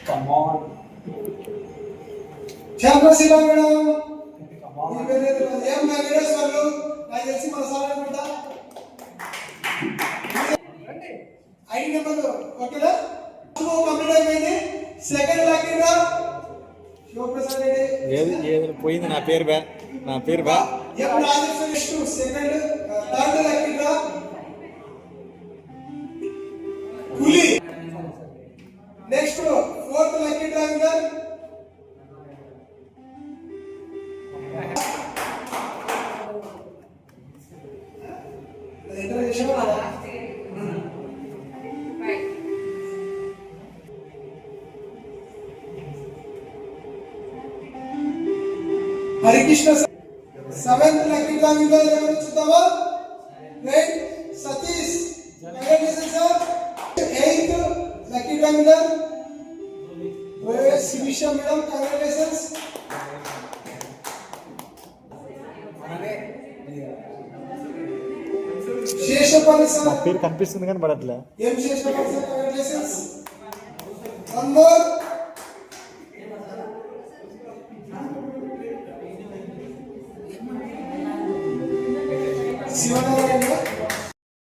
Come on. ఛాంబర్శిలా madam ఈ పేరు ఏం నా వీడియోస్ వాళ్ళు నాకు తెలిసి మన సార్ అనుకుంటా ఐడి నెంబర్ ఓకేనా కంప్లీట్ అయిపోయింది second lucky draw Shivaprasad Reddy ఏది పోయింది నా పేరు బా M Rajeshwari next second third lucky draw పులి next fourth lucky draw winner Harikrishna seventh lucky draw winner ఎవరు చూద్దామా right Satish congratulations sir eighth lucky draw winner Sirisha madam congratulations Seshapalli sir నా పేరు కనిపిస్తుంది కానీ పడట్లే ఏం Seshapalli sir congratulations one more Sivanarayana